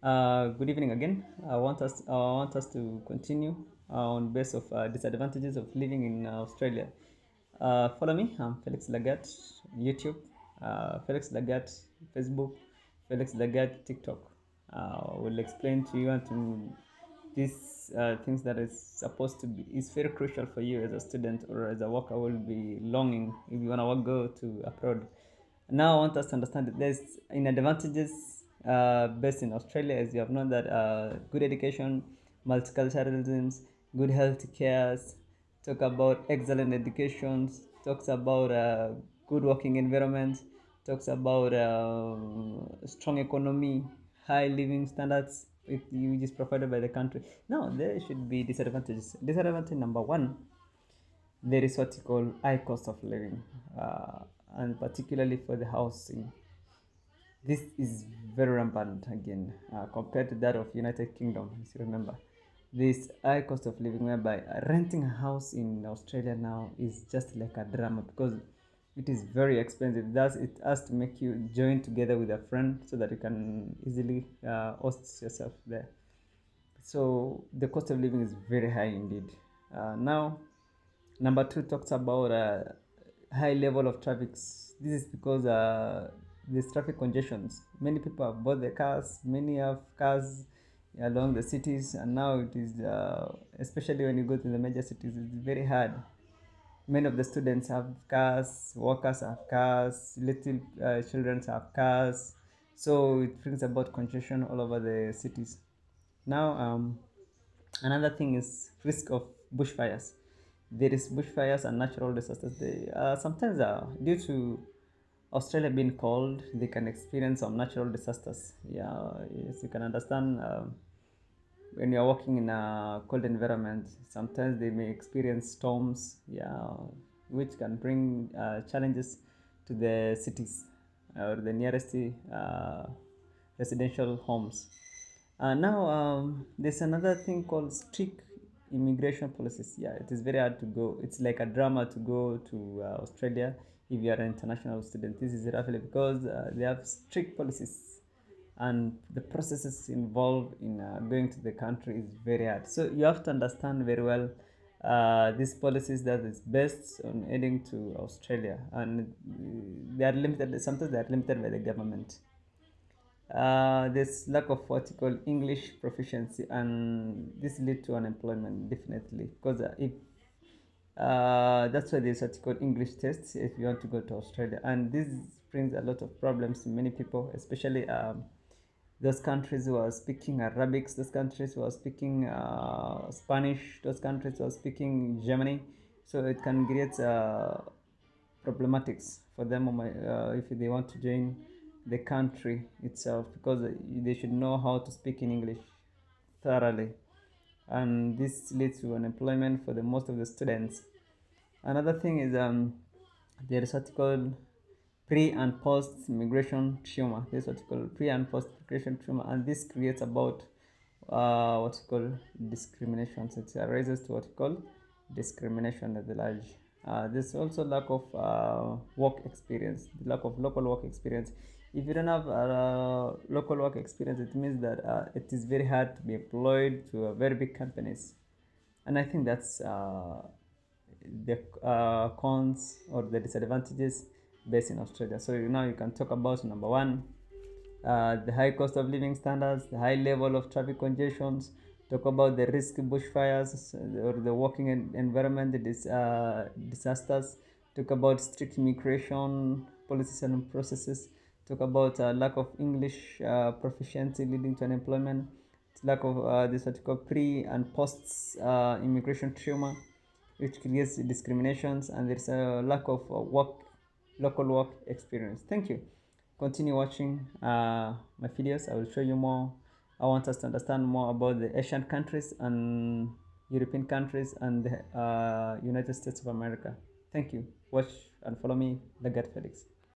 Good evening again. I want us to continue on base of disadvantages of living in Australia. Follow me. I'm Felix Lagat, YouTube, Felix Lagat, Facebook, Felix Lagat, TikTok. Will explain to you and to these things that is supposed to be is very crucial for you as a student or as a worker will be longing if you wanna go to abroad. Now I want us to understand that there's in advantages based in Australia, as you have known that good education, multiculturalism, good health cares, talk about excellent educations, talks about good working environment, talks about strong economy, high living standards, which is provided by the country. Now there should be disadvantages. Disadvantage number one, there is what you call high cost of living, and particularly for the housing. This is very rampant again compared to that of United Kingdom. As you remember, this high cost of living, whereby renting a house in Australia now is just like a drama because it is very expensive. Thus, it has to make you join together with a friend so that you can easily host yourself there. So the cost of living is very high indeed. Now, number two talks about high level of traffic. This is because there's traffic congestions. Many people have bought their cars. Many have cars along the cities, and now it is especially when you go to the major cities, it's very hard. Many of the students have cars, workers have cars, little children have cars, so it brings about congestion all over the cities. Now, another thing is risk of bushfires. There is bushfires and natural disasters. They sometimes due to Australia being cold, they can experience some natural disasters. Yeah, yes, you can understand. When you're working in a cold environment, sometimes they may experience storms. Yeah, which can bring challenges to the cities or the nearest residential homes. Now, there's another thing called strict immigration policies. Yeah, it is very hard to go. It's like a drama to go to Australia if you are an international student. This is roughly because they have strict policies and the processes involved in going to the country is very hard. So you have to understand very well these policies that is based on heading to Australia, and they are limited. Sometimes they are limited by the government. There's lack of what you call English proficiency, and this lead to unemployment definitely because if that's why there's what you call English tests if you want to go to Australia, and this brings a lot of problems to many people, especially those countries who are speaking Arabic, those countries who are speaking Spanish, those countries who are speaking Germany. So it can create problematics for them if they want to join the country itself because they should know how to speak in English thoroughly, and this leads to unemployment for the most of the students. Another thing is there is what called pre and post migration trauma. This is what you call pre and post migration trauma, and this creates about what you call discrimination. So it arises to what you call discrimination at the large. There's also lack of work experience, lack of local work experience. If you don't have local work experience, it means that it is very hard to be employed to very big companies, and I think that's the cons or the disadvantages based in Australia. So now you can talk about number one, the high cost of living standards, the high level of traffic congestions. Talk about the risk bushfires or the working environment, disasters. Talk about strict immigration policies and processes. Talk about lack of English proficiency leading to unemployment. Lack of this what you call pre and post immigration trauma, which creates discriminations, and there's a lack of local work experience. Thank you. Continue watching my videos. I will show you more. I want us to understand more about the Asian countries and European countries and the United States of America. Thank you. Watch and follow me, Lagat Felix.